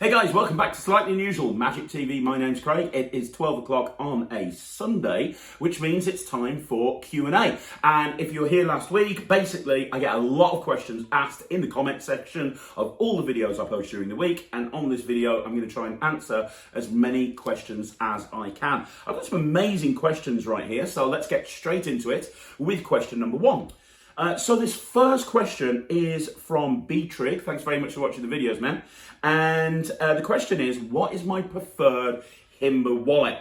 Hey guys, welcome back to Slightly Unusual Magic TV. My name's Craig. It is 12 o'clock on a Sunday, which means it's time for Q&A. And if you were here last week, basically I get a lot of questions asked in the comment section of all the videos I post during the week. And on this video, I'm going to try and answer as many questions as I can. I've got some amazing questions right here, so let's get straight into it with question number one. So this first question is from B-Trig. Thanks very much for watching the videos, man. And the question is, what is my preferred Himber wallet?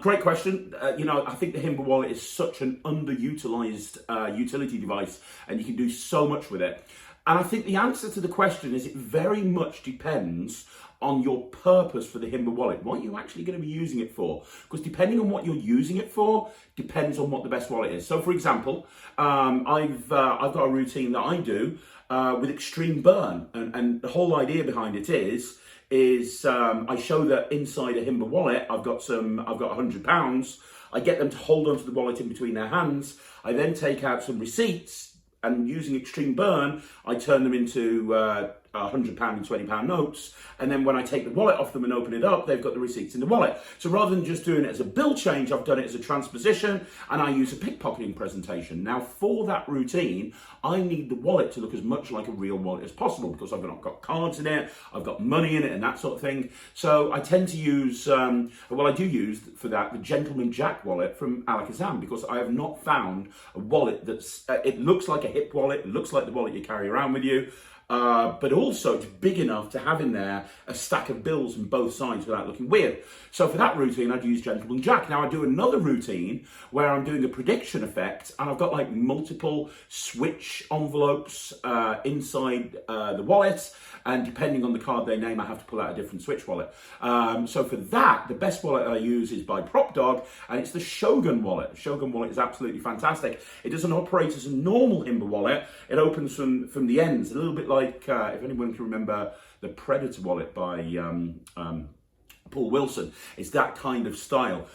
Great question. I think the Himber wallet is such an underutilized utility device, and you can do so much with it. And I think the answer to the question is it very much depends on your purpose for the Himber wallet, what you're actually going to be using it for. Because depending on what you're using it for, depends on what the best wallet is. So for example, I've got a routine that I do with extreme burn. And the whole idea behind it is I show that inside a Himber wallet, I've got £100. I get them to hold onto the wallet in between their hands. I then take out some receipts, and using extreme burn, I turn them into £100 and £20 notes. And then when I take the wallet off them and open it up, they've got the receipts in the wallet. So rather than just doing it as a bill change, I've done it as a transposition, and I use a pickpocketing presentation. Now for that routine, I need the wallet to look as much like a real wallet as possible because I've not got cards in it, I've got money in it and that sort of thing. So I tend to use, I do use for that, the Gentleman Jack wallet from Alakazam, because I have not found a wallet that's, it looks like a hip wallet, it looks like the wallet you carry around with you, but also it's big enough to have in there a stack of bills on both sides without looking weird. So for that routine, I'd use Gentleman Jack. Now I do another routine where I'm doing a prediction effect, and I've got like multiple switch envelopes inside the wallet, and depending on the card they name, I have to pull out a different switch wallet. So for that, the best wallet I use is by Prop Dog, and it's the Shogun wallet. The Shogun wallet is absolutely fantastic. It doesn't operate as a normal Himber wallet. It opens from the ends, a little bit like, if anyone can remember the Predator wallet by Paul Wilson. It's that kind of style.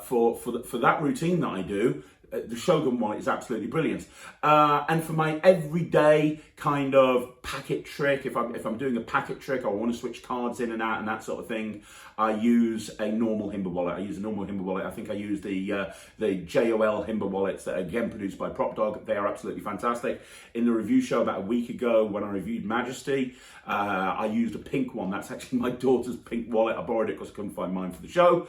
For that routine that I do, the Shogun wallet is absolutely brilliant. And for my everyday kind of packet trick, if I'm doing a packet trick, I want to switch cards in and out and that sort of thing, I use a normal Himber wallet. I use a normal Himber wallet. I think I use the JOL Himber wallets that are again produced by Prop Dog. They are absolutely fantastic. In the review show about a week ago when I reviewed Majesty, I used a pink one. That's actually my daughter's pink wallet. I borrowed it because I couldn't find mine for the show.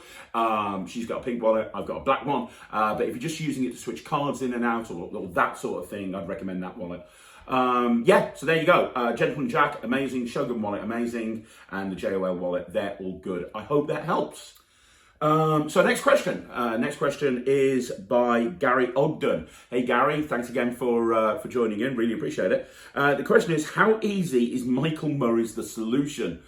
She's got a pink wallet. I've got a black one. But if you're just using it to switch cards in and out or that sort of thing, I'd recommend that wallet. So there you go. Gentleman Jack, amazing. Shogun wallet, amazing. And the JOL wallet, they're all good. I hope that helps. So next question. Next question is by Gary Ogden. Hey Gary, thanks again for joining in. Really appreciate it. The question is, how easy is Michael Murray's The Solution?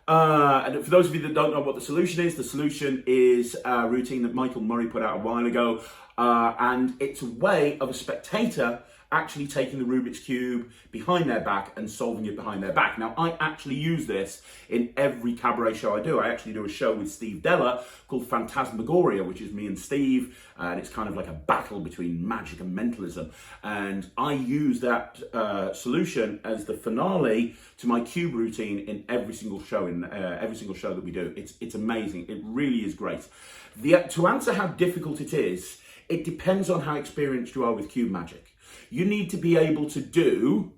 And for those of you that don't know what The Solution is a routine that Michael Murray put out a while ago. And it's a way of a spectator actually taking the Rubik's Cube behind their back and solving it behind their back. Now, I actually use this in every cabaret show I do. I actually do a show with Steve Della called Phantasmagoria, which is me and Steve, and it's kind of like a battle between magic and mentalism. And I use that solution as the finale to my cube routine in every single show that we do. It's amazing. It really is great. To answer how difficult it is, it depends on how experienced you are with cube magic. You need to be able to do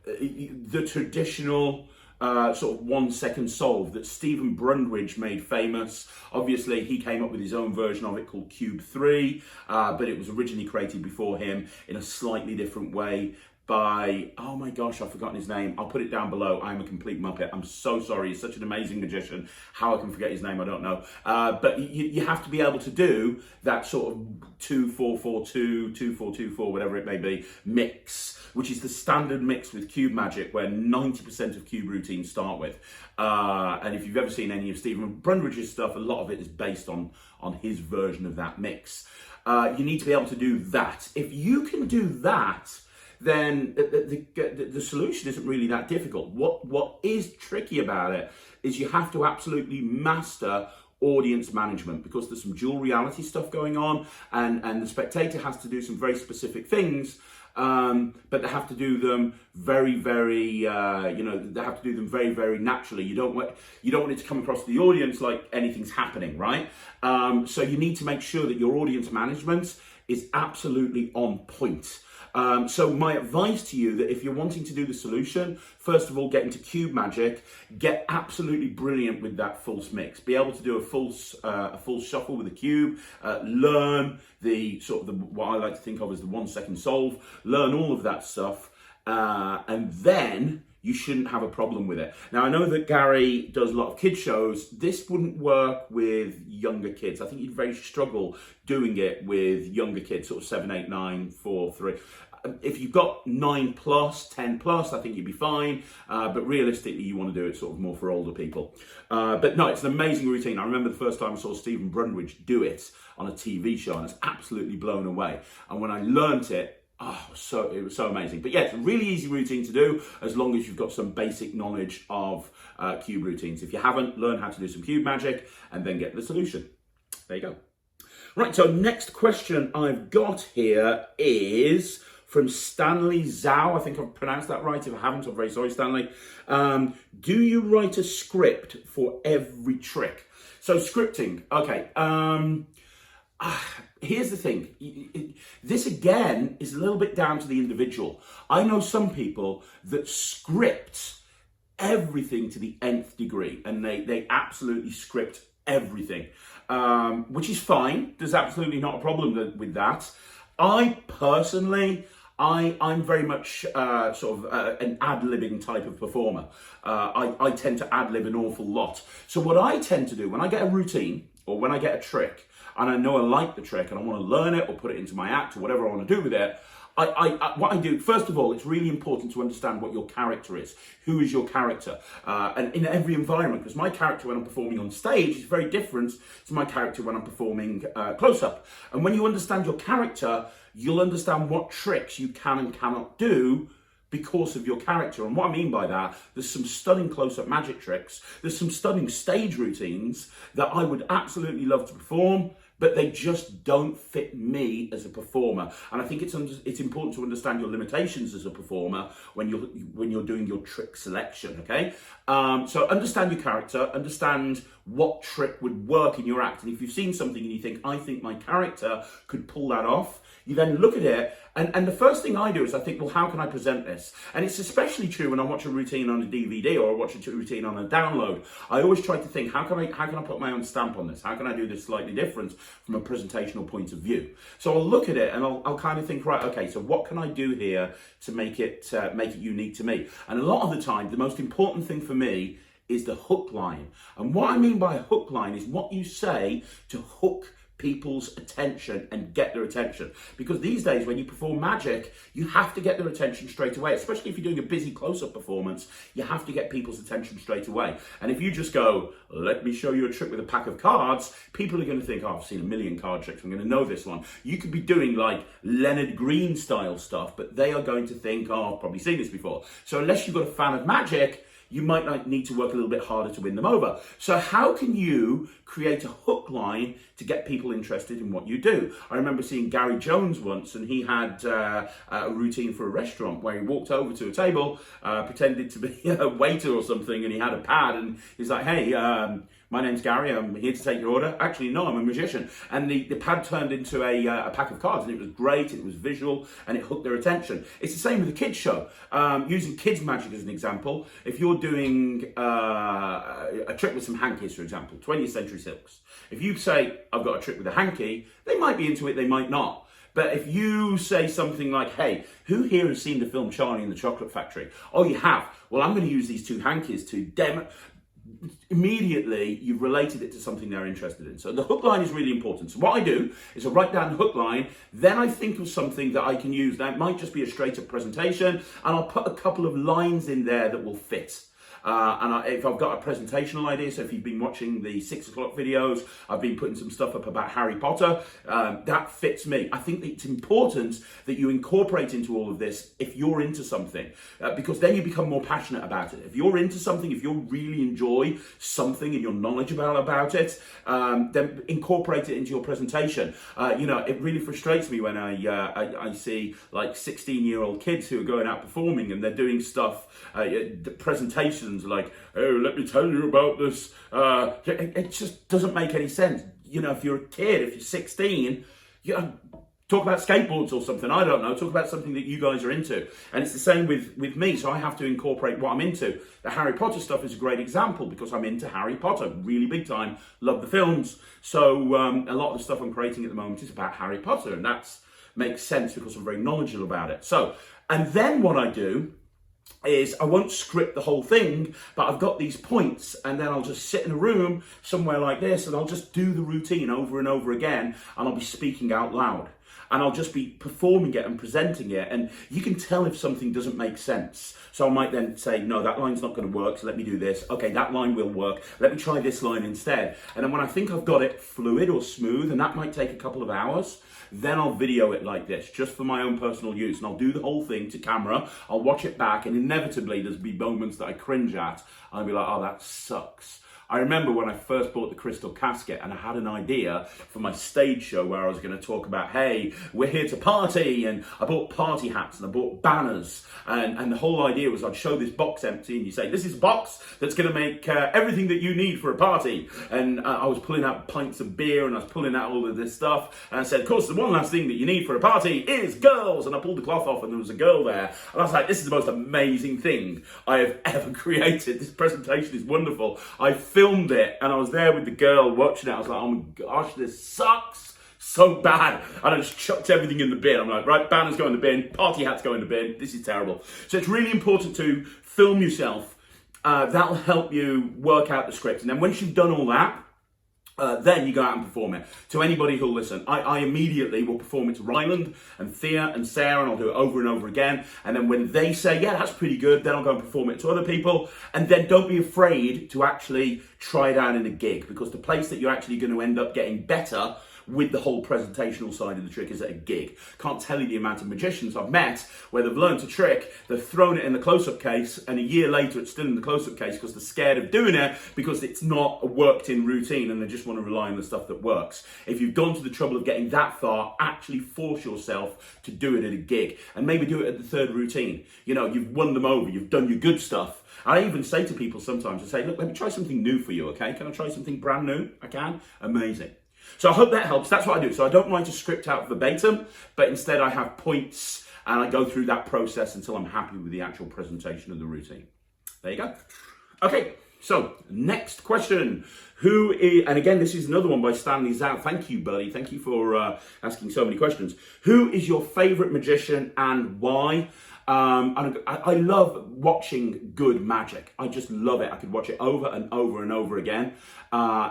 the traditional sort of 1 second solve that Stephen Brundridge made famous. Obviously, he came up with his own version of it called Cube 3, but it was originally created before him in a slightly different way by, oh my gosh, I've forgotten his name. I'll put it down below. I'm a complete muppet. I'm so sorry. He's such an amazing magician. How I can forget his name, I don't know. But you have to be able to do that sort of 2-4-4-2, 2-4-2-4, whatever it may be, mix, which is the standard mix with cube magic where 90% of cube routines start with. And if you've ever seen any of Stephen Brundridge's stuff, a lot of it is based on his version of that mix. You need to be able to do that. If you can do that, then the solution isn't really that difficult. What is tricky about it is you have to absolutely master audience management, because there's some dual reality stuff going on, and the spectator has to do some very specific things. But they have to do them very, very, they have to do them very, very naturally. You don't want it to come across to the audience like anything's happening, right? So you need to make sure that your audience management is absolutely on point. So my advice to you, that if you're wanting to do the solution, first of all, get into Cube Magic, get absolutely brilliant with that false mix. Be able to do a full shuffle with a cube, learn the what I like to think of as the 1 second solve, learn all of that stuff, and then you shouldn't have a problem with it. Now, I know that Gary does a lot of kids shows. This wouldn't work with younger kids. I think you'd very struggle doing it with younger kids, sort of 7, 8, 9, 4, 3. If you've got 9 plus, 10 plus, I think you'd be fine. But realistically, you want to do it sort of more for older people. But no, it's an amazing routine. I remember the first time I saw Stephen Brundridge do it on a TV show, and I was absolutely blown away. And when I learnt it, it was so amazing. But yeah, it's a really easy routine to do as long as you've got some basic knowledge of cube routines. If you haven't, learn how to do some cube magic and then get the solution. There you go. Right, so next question I've got here is from Stanley Zhao. I think I've pronounced that right. If I haven't, I'm very sorry, Stanley. Do you write a script for every trick? So scripting, okay. Here's the thing. This again is a little bit down to the individual. I know some people that script everything to the nth degree, and they absolutely script everything, which is fine. There's absolutely not a problem with that. I personally, I'm very much an ad-libbing type of performer. I tend to ad-lib an awful lot. So what I tend to do when I get a routine or when I get a trick, and I know I like the trick and I want to learn it or put it into my act or whatever I want to do with it, what I do, first of all, it's really important to understand what your character is. Who is your character? And in every environment, because my character when I'm performing on stage is very different to my character when I'm performing close-up. And when you understand your character, you'll understand what tricks you can and cannot do because of your character. And what I mean by that, there's some stunning close-up magic tricks, there's some stunning stage routines that I would absolutely love to perform, but they just don't fit me as a performer. And I think it's important to understand your limitations as a performer when you're doing your trick selection, okay? So understand your character, understand what trick would work in your act. And if you've seen something and you think, I think my character could pull that off, you then look at it, and the first thing I do is I think, well, how can I present this? And it's especially true when I watch a routine on a DVD or I watch a routine on a download. I always try to think, how can I put my own stamp on this? How can I do this slightly different from a presentational point of view? So I'll look at it and I'll kind of think, right, okay, so what can I do here to make it unique to me? And a lot of the time, the most important thing for me is the hook line. And what I mean by a hook line is what you say to hook people's attention and get their attention. Because these days when you perform magic, you have to get their attention straight away, especially if you're doing a busy close-up performance. You have to get people's attention straight away. And if you just go, let me show you a trick with a pack of cards, people are going to think, oh, I've seen a million card tricks, I'm going to know this one. You could be doing like Leonard Green style stuff, but they are going to think, oh, I've probably seen this before. So unless you've got a fan of magic, you might need to work a little bit harder to win them over. So how can you create a hook line to get people interested in what you do? I remember seeing Gary Jones once, and he had a routine for a restaurant where he walked over to a table, pretended to be a waiter or something, and he had a pad, and he's like, hey, my name's Gary, I'm here to take your order. Actually, no, I'm a magician. And the pad turned into a pack of cards, and it was great, it was visual, and it hooked their attention. It's the same with a kids show. Using kids magic as an example, if you're doing a trick with some hankies, for example, 20th century silks. If you say, I've got a trick with a hanky, they might be into it, they might not. But if you say something like, hey, who here has seen the film Charlie and the Chocolate Factory? Oh, you have? Well, I'm going to use these two hankies to immediately you've related it to something they're interested in. So the hook line is really important. So what I do is I write down the hook line, then I think of something that I can use. That might just be a straight up presentation, and I'll put a couple of lines in there that will fit. If I've got a presentational idea, so if you've been watching the 6 o'clock videos, I've been putting some stuff up about Harry Potter. That fits me. I think that it's important that you incorporate into all of this if you're into something, because then you become more passionate about it. If you're into something, if you really enjoy something and you're knowledgeable about it, then incorporate it into your presentation. It really frustrates me when I see like 16-year-old kids who are going out performing and they're doing stuff, presentations like, oh, let me tell you about this. It just doesn't make any sense. If you're a kid, if you're 16, talk about skateboards or something. I don't know. Talk about something that you guys are into. And it's the same with me. So I have to incorporate what I'm into. The Harry Potter stuff is a great example because I'm into Harry Potter really big time. Love the films. So a lot of the stuff I'm creating at the moment is about Harry Potter. And that makes sense because I'm very knowledgeable about it. So, and then what I do is I won't script the whole thing, but I've got these points, and then I'll just sit in a room somewhere like this and I'll just do the routine over and over again, and I'll be speaking out loud. And I'll just be performing it and presenting it. And you can tell if something doesn't make sense. So I might then say, no, that line's not going to work, so let me do this. Okay, that line will work. Let me try this line instead. And then when I think I've got it fluid or smooth, and that might take a couple of hours, then I'll video it like this, just for my own personal use. And I'll do the whole thing to camera. I'll watch it back, and inevitably there'll be moments that I cringe at. I'll be like, oh, that sucks. I remember when I first bought the crystal casket and I had an idea for my stage show where I was going to talk about, hey, we're here to party, and I bought party hats and I bought banners, and the whole idea was I'd show this box empty and you say, this is a box that's going to make everything that you need for a party. And I was pulling out pints of beer and I was pulling out all of this stuff, and I said, of course, the one last thing that you need for a party is girls. And I pulled the cloth off and there was a girl there, and I was like, this is the most amazing thing I have ever created. This presentation is wonderful. I filmed it and I was there with the girl watching it. I was like, oh my gosh, this sucks so bad. And I just chucked everything in the bin. I'm like, right, banners go in the bin, party hats go in the bin. This is terrible. So it's really important to film yourself. That'll help you work out the script. And then once you've done all that, then you go out and perform it to anybody who'll listen. I immediately will perform it to Ryland and Thea and Sarah, and I'll do it over and over again. And then when they say, yeah, that's pretty good, then I'll go and perform it to other people. And then don't be afraid to actually try it out in a gig, because the place that you're actually going to end up getting better with the whole presentational side of the trick is at a gig. Can't tell you the amount of magicians I've met where they've learned a trick, they've thrown it in the close-up case, and a year later it's still in the close-up case because they're scared of doing it because it's not a worked-in routine and they just want to rely on the stuff that works. If you've gone to the trouble of getting that far, actually force yourself to do it at a gig, and maybe do it at the third routine. You've won them over, you've done your good stuff. I even say to people sometimes, I say, look, let me try something new for you, okay? Can I try something brand new? I can? Amazing. So I hope that helps. That's what I do. So I don't write a script out verbatim, but instead I have points and I go through that process until I'm happy with the actual presentation of the routine. There you go. Okay, so next question. Who is, and again, this is another one by Stanley Zhao. Thank you, buddy. Thank you for asking so many questions. Who is your favorite magician and why? And I love watching good magic. I just love it. I could watch it over and over and over again.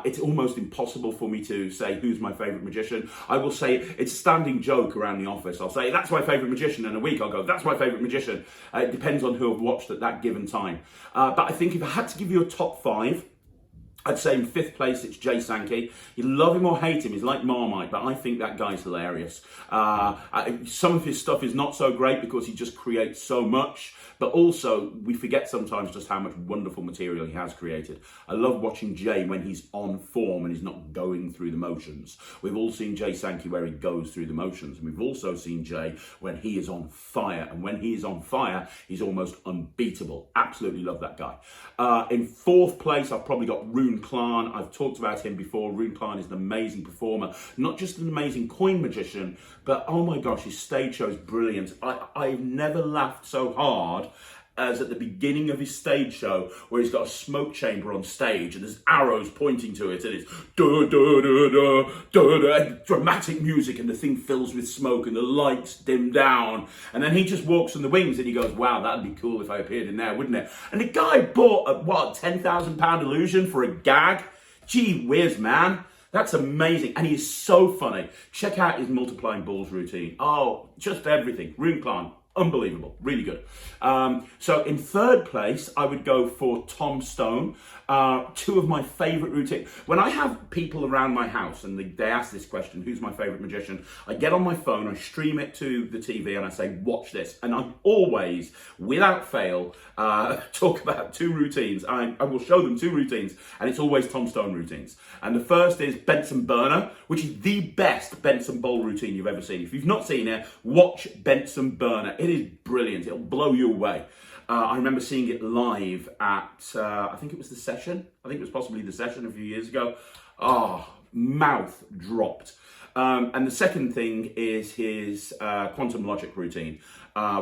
It's almost impossible for me to say who's my favorite magician. I will say it's a standing joke around the office. I'll say, that's my favorite magician. In a week, I'll go, that's my favorite magician. It depends on who I've watched at that given time. But I think if I had to give you a top 5, I'd say in 5th place, it's Jay Sankey. You love him or hate him, he's like Marmite, but I think that guy's hilarious. Some of his stuff is not so great because he just creates so much, but also we forget sometimes just how much wonderful material he has created. I love watching Jay when he's on form and he's not going through the motions. We've all seen Jay Sankey where he goes through the motions, and we've also seen Jay when he is on fire, and when he is on fire, he's almost unbeatable. Absolutely love that guy. In 4th place, I've probably got Rune Klan. I've talked about him before. Rune Klan is an amazing performer, not just an amazing coin magician, but oh my gosh, his stage show is brilliant. I've never laughed so hard as at the beginning of his stage show, where he's got a smoke chamber on stage and there's arrows pointing to it, and it's and dramatic music, and the thing fills with smoke and the lights dim down, and then he just walks on the wings and he goes, wow, that'd be cool if I appeared in there, wouldn't it? And the guy bought a £10,000 illusion for a gag. Gee whiz, man. That's amazing. And he's so funny. Check out his multiplying balls routine. Oh, just everything. Rune Klan. Unbelievable, really good. So in third place, I would go for Tom Stone. Two of my favorite routines. When I have people around my house and they ask this question, who's my favorite magician? I get on my phone, I stream it to the TV and I say, watch this. And I always, without fail, talk about two routines. I will show them two routines and it's always Tom Stone routines. And the first is Benson Burner, which is the best Benson bowl routine you've ever seen. If you've not seen it, watch Benson Burner. It is brilliant. It'll blow you away. I remember seeing it live at, I think it was the Session. I think it was possibly the Session a few years ago. Mouth dropped. And the second thing is his quantum logic routine,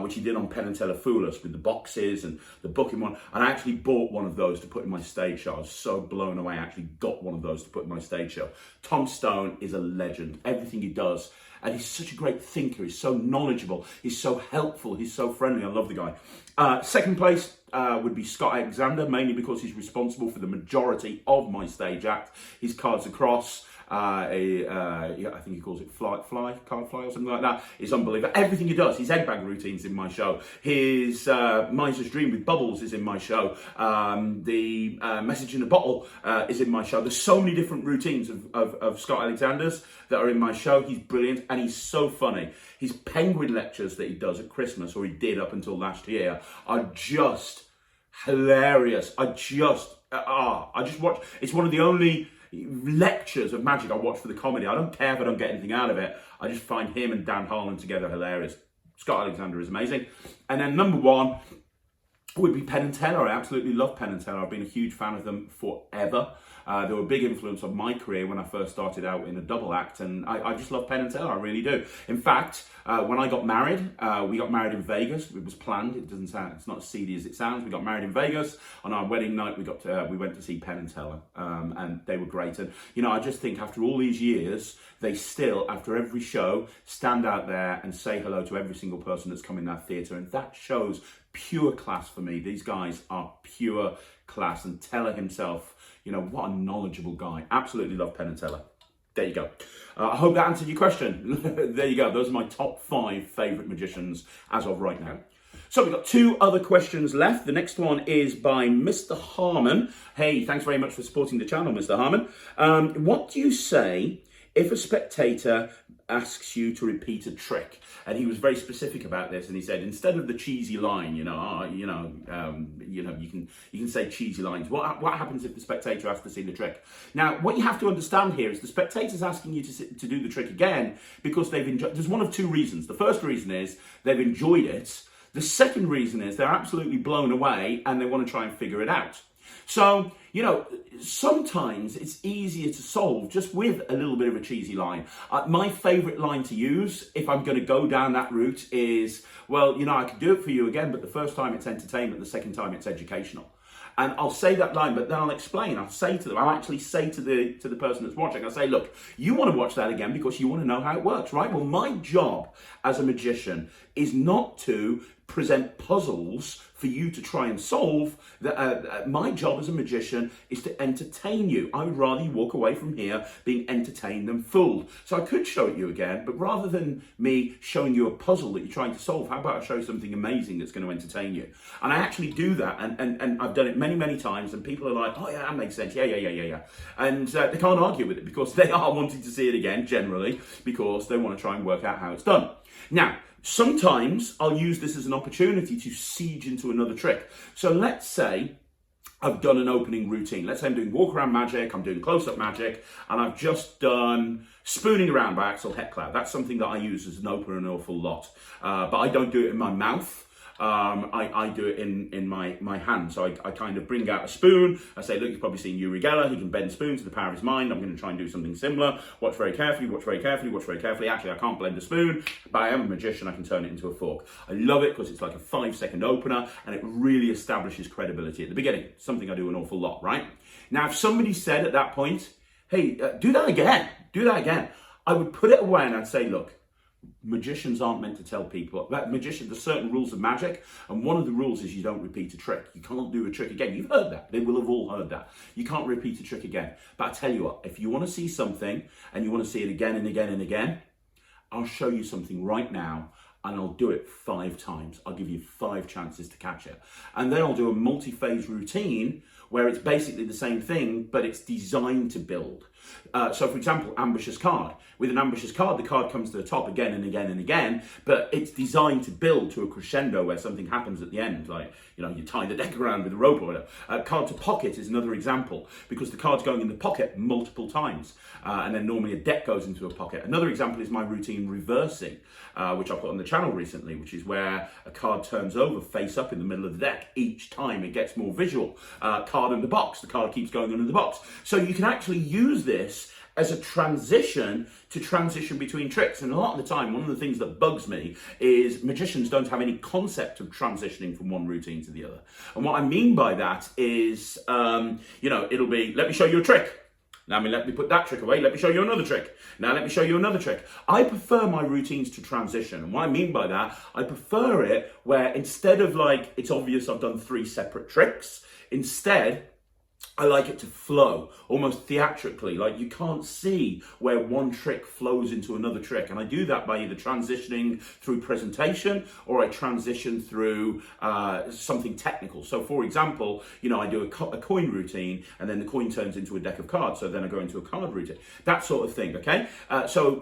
which he did on Penn and Teller Fool Us with the boxes and the booking one. And I actually bought one of those to put in my stage show. I was so blown away. I actually got one of those to put in my stage show. Tom Stone is a legend. Everything he does. And he's such a great thinker. He's so knowledgeable. He's so helpful. He's so friendly. I love the guy. Second place would be Scott Alexander, mainly because he's responsible for the majority of my stage act. His Cards Across, I think he calls it card fly or something like that. It's unbelievable. Everything he does, his egg bag routine's in my show. His Miser's Dream with Bubbles is in my show. The Message in a Bottle is in my show. There's so many different routines of Scott Alexander's that are in my show. He's brilliant and he's so funny. His penguin lectures that he does at Christmas, or he did up until last year, are just hilarious. I just watch. It's one of the only lectures of magic I watch for the comedy. I don't care if I don't get anything out of it. I just find him and Dan Harlan together hilarious. Scott Alexander is amazing. And then number one would be Penn and Teller. I absolutely love Penn and Teller. I've been a huge fan of them forever. They were a big influence on my career when I first started out in a double act, and I just love Penn and Teller, I really do. In fact, when I got married, we got married in Vegas. It was planned. It's not as seedy as it sounds. We got married in Vegas. On our wedding night, we went to see Penn and Teller, and they were great. And I just think after all these years, they still, after every show, stand out there and say hello to every single person that's come in that theatre, and that shows pure class for me. These guys are pure class, and Teller himself, what a knowledgeable guy. Absolutely love Penn and Teller. There you go. I hope that answered your question. There you go. Those are my top 5 favourite magicians as of right now. So we've got 2 other questions left. The next one is by Mr. Harmon. Hey, thanks very much for supporting the channel, Mr. Harmon. What do you say if a spectator asks you to repeat a trick? And he was very specific about this, and he said, instead of the cheesy line, you can say cheesy lines. What happens if the spectator asks to see the trick? Now, what you have to understand here is the spectator's asking you to do the trick again because they've enjoyed. There's one of 2 reasons. The first reason is they've enjoyed it. The second reason is they're absolutely blown away and they want to try and figure it out. So, sometimes it's easier to solve just with a little bit of a cheesy line. My favourite line to use, if I'm going to go down that route, is, well, I could do it for you again, but the first time it's entertainment, the second time it's educational. And I'll say that line, but then I'll explain. I'll actually say to the person that's watching, I'll say, look, you want to watch that again because you want to know how it works, right? Well, my job as a magician is not to present puzzles for you to try and solve. My job as a magician is to entertain you. I would rather you walk away from here being entertained than fooled. So I could show it you again, but rather than me showing you a puzzle that you're trying to solve, how about I show you something amazing that's going to entertain you? And I actually do that, and I've done it many, many times, and people are like, oh yeah, that makes sense, yeah. And they can't argue with it because they are wanting to see it again, generally, because they want to try and work out how it's done. Now, sometimes I'll use this as an opportunity to siege into another trick. So let's say I've done an opening routine. Let's say I'm doing walk around magic, I'm doing close-up magic, and I've just done spooning around by Axel Heckler. That's something that I use as an opener an awful lot. But I don't do it in my mouth. I do it in my hand. So I kind of bring out a spoon. I say, look, you've probably seen Uri Geller. He can bend spoons to the power of his mind. I'm going to try and do something similar. Watch very carefully, watch very carefully, watch very carefully. Actually, I can't blend a spoon, but I am a magician. I can turn it into a fork. I love it because it's like a 5-second opener and it really establishes credibility at the beginning. Something I do an awful lot, right? Now, if somebody said at that point, hey, do that again, I would put it away and I'd say, look, magicians aren't meant to tell people that there's certain rules of magic, and one of the rules is you don't repeat a trick. You can't do a trick again. You've heard that. They will have all heard that. You can't repeat a trick again. But I tell you what, if you want to see something and you want to see it again and again and again, I'll show you something right now. and I'll do it 5 times. I'll give you 5 chances to catch it. And then I'll do a multi-phase routine where it's basically the same thing, but it's designed to build. So for example, ambitious card. With an ambitious card, the card comes to the top again and again and again, but it's designed to build to a crescendo where something happens at the end, like, you tie the deck around with a rope or whatever. Card to pocket is another example, because the card's going in the pocket multiple times, and then normally a deck goes into a pocket. Another example is my routine reversing, which I put on the channel recently, which is where a card turns over face up in the middle of the deck. Each time it gets more visual. Card in the box, the card keeps going under the box. So you can actually use this as a transition between tricks. And a lot of the time, one of the things that bugs me is magicians don't have any concept of transitioning from one routine to the other. And what I mean by that is, it'll be, let me show you a trick. Now, let me put that trick away. Let me show you another trick. Now, let me show you another trick. I prefer my routines to transition. And what I mean by that, I prefer it where instead of it's obvious I've done 3 separate tricks, instead, I like it to flow, almost theatrically, like you can't see where one trick flows into another trick. And I do that by either transitioning through presentation or I transition through something technical. So for example, I do a coin routine and then the coin turns into a deck of cards. So then I go into a card routine, that sort of thing, okay? So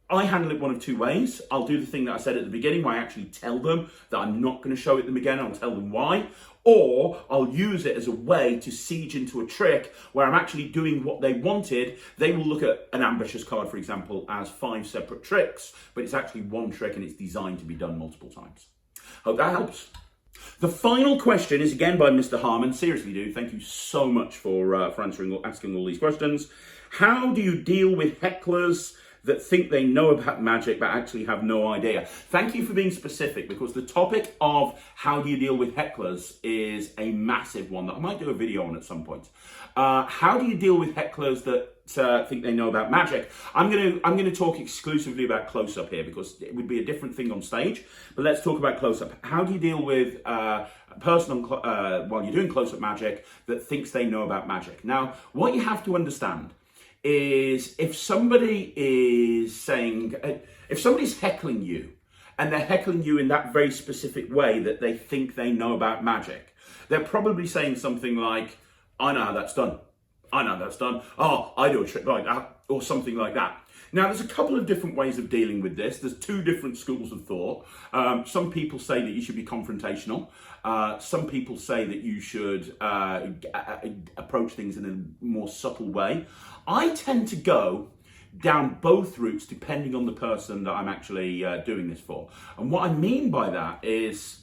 I handle it one of 2 ways. I'll do the thing that I said at the beginning where I actually tell them that I'm not going to show it them again. I'll tell them why. Or I'll use it as a way to siege into a trick where I'm actually doing what they wanted. They will look at an ambitious card, for example, as 5 separate tricks, but it's actually one trick and it's designed to be done multiple times. Hope that helps. The final question is again by Mr. Harmon. Seriously, dude, thank you so much for asking all these questions. How do you deal with hecklers that think they know about magic but actually have no idea? Thank you for being specific, because the topic of how do you deal with hecklers is a massive one that I might do a video on at some point. How do you deal with hecklers that think they know about magic? I'm going to talk exclusively about close-up here, because it would be a different thing on stage, but let's talk about close-up. How do you deal with a person while you're doing close-up magic that thinks they know about magic? Now, what you have to understand is if somebody's heckling you and they're heckling you in that very specific way that they think they know about magic, they're probably saying something like, I know how that's done. I know that's done. Oh, I do a trick like that, or something like that. Now, there's a couple of different ways of dealing with this. There's 2 different schools of thought. Some people say that you should be confrontational. Some people say that you should approach things in a more subtle way. I tend to go down both routes depending on the person that I'm actually doing this for. And what I mean by that is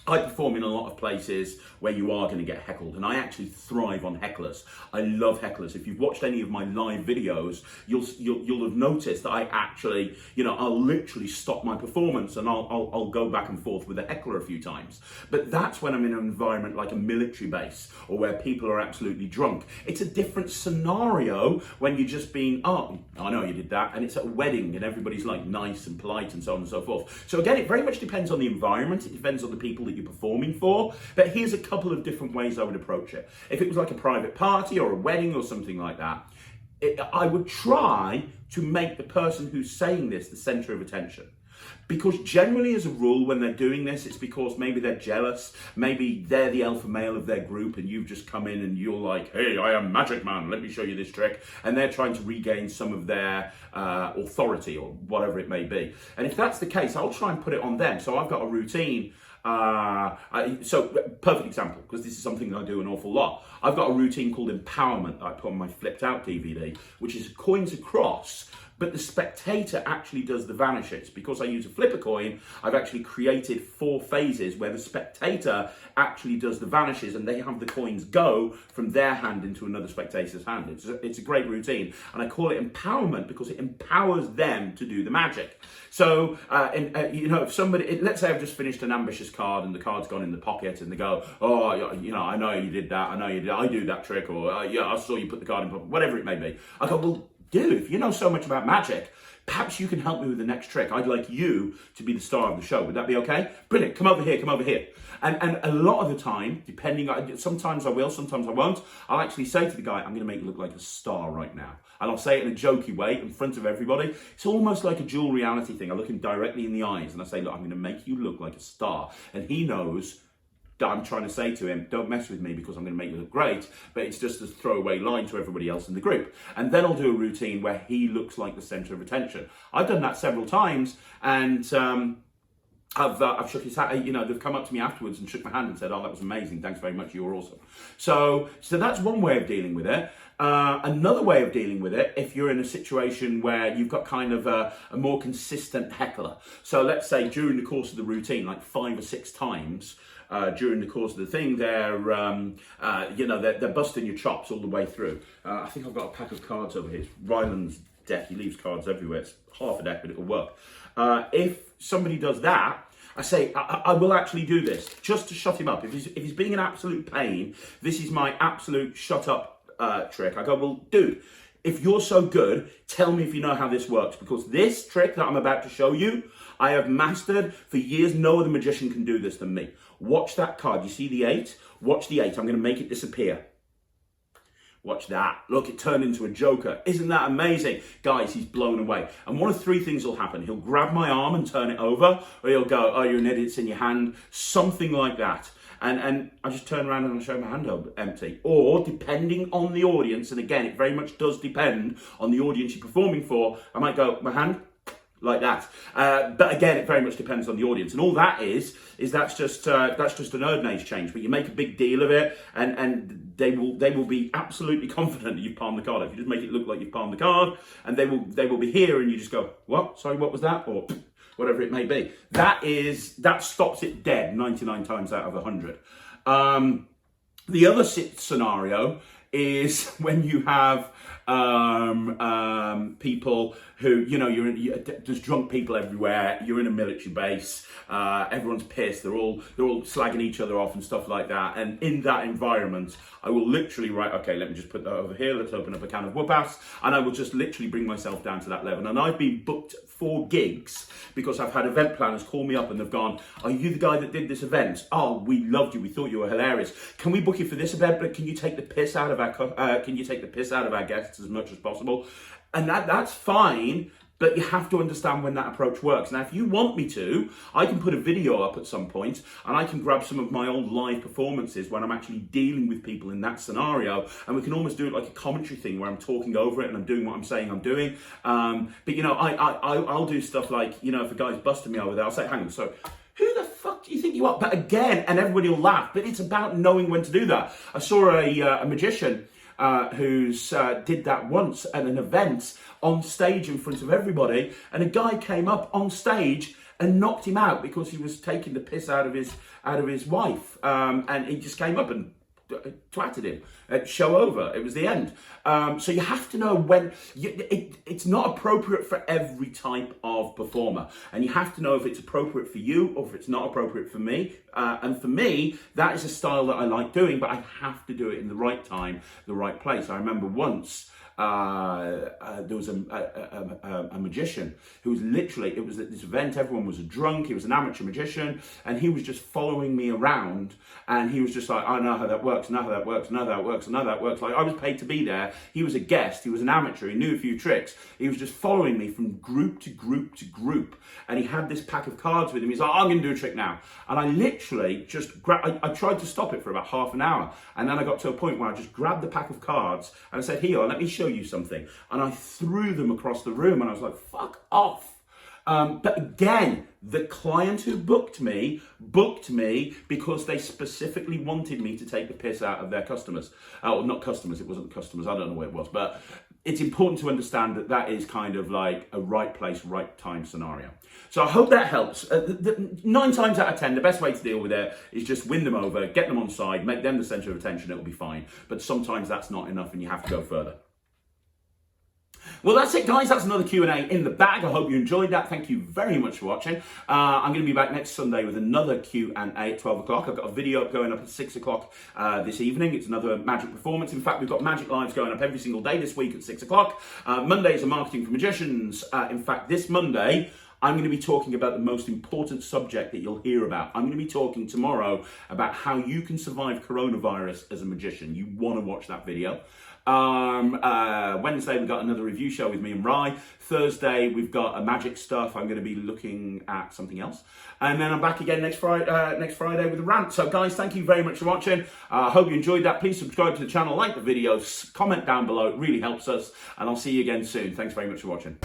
I perform in a lot of places where you are going to get heckled, and I actually thrive on hecklers. I love hecklers. If you've watched any of my live videos, you'll have noticed that I actually, I'll literally stop my performance and I'll go back and forth with a heckler a few times. But that's when I'm in an environment like a military base or where people are absolutely drunk. It's a different scenario when you're just being, oh, I know you did that, and it's at a wedding and everybody's like nice and polite and so on and so forth. So again, it very much depends on the environment. It depends on the people that you're performing for, but here's a couple of different ways I would approach it. If it was like a private party or a wedding or something like that, I would try to make the person who's saying this the center of attention. Because generally, as a rule, when they're doing this, it's because maybe they're jealous, maybe they're the alpha male of their group and you've just come in and you're like, hey, I am Magic Man, let me show you this trick. And they're trying to regain some of their authority or whatever it may be. And if that's the case, I'll try and put it on them. So I've got a routine. Perfect example, because this is something that I do an awful lot. I've got a routine called Empowerment that I put on my flipped out DVD, which is coins across, but the spectator actually does the vanishes. Because I use a flipper coin, I've actually created 4 phases where the spectator actually does the vanishes and they have the coins go from their hand into another spectator's hand. It's a great routine, and I call it Empowerment because it empowers them to do the magic. So, if somebody, let's say I've just finished an ambitious card and the card's gone in the pocket and they go, oh, I know you did that, I know you did, I do that trick, or yeah, I saw you put the card in the pocket, whatever it may be. I go, well, dude, if you know so much about magic, perhaps you can help me with the next trick. I'd like you to be the star of the show. Would that be okay? Brilliant. Come over here. Come over here. And a lot of the time, sometimes I will, sometimes I won't. I'll actually say to the guy, I'm going to make you look like a star right now. And I'll say it in a jokey way in front of everybody. It's almost like a dual reality thing. I look him directly in the eyes and I say, look, I'm going to make you look like a star. And he knows that I'm trying to say to him, don't mess with me because I'm going to make you look great, but it's just a throwaway line to everybody else in the group. And then I'll do a routine where he looks like the center of attention. I've done that several times, and I've shook his hand. They've come up to me afterwards and shook my hand and said, oh, that was amazing, thanks very much, you were awesome. So that's one way of dealing with it. Another way of dealing with it, if you're in a situation where you've got kind of a more consistent heckler. So let's say during the course of the routine, like 5 or 6 times, during the course of the thing, they're busting your chops all the way through. I think I've got a pack of cards over here. It's Ryland's deck. He leaves cards everywhere. It's half a deck, but it'll work. If somebody does that, I say, I will actually do this just to shut him up. If he's being an absolute pain, this is my absolute shut up trick. I go, well, dude, if you're so good, tell me if you know how this works, because this trick that I'm about to show you, I have mastered for years. No other magician can do this than me. Watch that card. You see the 8? Watch the 8. I'm going to make it disappear. Watch that. Look, it turned into a joker. Isn't that amazing? Guys, he's blown away. And one of 3 things will happen. He'll grab my arm and turn it over, or he'll go, oh, you're an idiot, it's in your hand. Something like that. And I just turn around and I show my hand empty. Or, depending on the audience, and again, it very much does depend on the audience you're performing for, I might go, my hand, like that. But again, it very much depends on the audience. And all that is that's just an Erdnase change. But you make a big deal of it, and they will be absolutely confident that you've palmed the card. If you just make it look like you've palmed the card, and they will be here, and you just go, what? Sorry, what was that? Or whatever it may be. That stops it dead 99 times out of 100. The other scenario is when you have people who, there's drunk people everywhere, you're in a military base, everyone's pissed, they're all slagging each other off and stuff like that, and in that environment, I will literally write, okay, let me just put that over here, let's open up a can of whoop-ass, and I will just literally bring myself down to that level. And I've been booked for gigs because I've had event planners call me up and they've gone, are you the guy that did this event? Oh, we loved you, we thought you were hilarious. Can we book you for this event, but can you take the piss out of our guests as much as possible? And that's fine, but you have to understand when that approach works. Now, if you want me to, I can put a video up at some point, and I can grab some of my old live performances when I'm actually dealing with people in that scenario, and we can almost do it like a commentary thing where I'm talking over it and I'm doing what I'm saying I'm doing. But I'll do stuff like, if a guy's busting me over there, I'll say, hang on, so who the fuck do you think you are? But again, and everybody will laugh, but it's about knowing when to do that. I saw a magician who's did that once at an event on stage in front of everybody, and a guy came up on stage and knocked him out because he was taking the piss out of his wife, and he just came up and twatted him. Show over. It was the end. So you have to know when. It's not appropriate for every type of performer, and you have to know if it's appropriate for you or if it's not appropriate for me. And for me, that is a style that I like doing, but I have to do it in the right time, the right place. I remember once there was a magician who was literally, it was at this event, everyone was drunk, he was an amateur magician, and he was just following me around, and he was just like, I know how that works, I know how that works, I know how that works, I know how that works. Like, I was paid to be there, he was a guest, he was an amateur, he knew a few tricks, he was just following me from group to group to group, and he had this pack of cards with him. He's like, I'm going to do a trick now. And I literally just I tried to stop it for about half an hour, and then I got to a point where I just grabbed the pack of cards and I said, here, let me show you something. And I threw them across the room, and I was like, fuck off. But again, the client who booked me because they specifically wanted me to take the piss out of their customers. Oh, not customers, it wasn't customers, I don't know what it was. But it's important to understand that that is kind of like a right place, right time scenario. So I hope that helps. 9 times out of 10, the best way to deal with it is just win them over, get them on side, make them the center of attention, it'll be fine. But sometimes that's not enough and you have to go further. Well, that's it, guys. That's another Q&A in the bag. I hope you enjoyed that. Thank you very much for watching. I'm going to be back next Sunday with another Q&A at 12 o'clock. I've got a video going up at 6 o'clock this evening. It's another Magic performance. In fact, we've got Magic Lives going up every single day this week at 6 o'clock. Mondays are Marketing for Magicians. In fact, this Monday, I'm going to be talking about the most important subject that you'll hear about. I'm going to be talking tomorrow about how you can survive coronavirus as a magician. You want to watch that video. Wednesday, we've got another review show with me and Rye. Thursday, we've got a magic stuff. I'm going to be looking at something else. And then I'm back again next Friday with a rant. So guys, thank you very much for watching. I hope you enjoyed that. Please subscribe to the channel, like the videos, comment down below. It really helps us. And I'll see you again soon. Thanks very much for watching.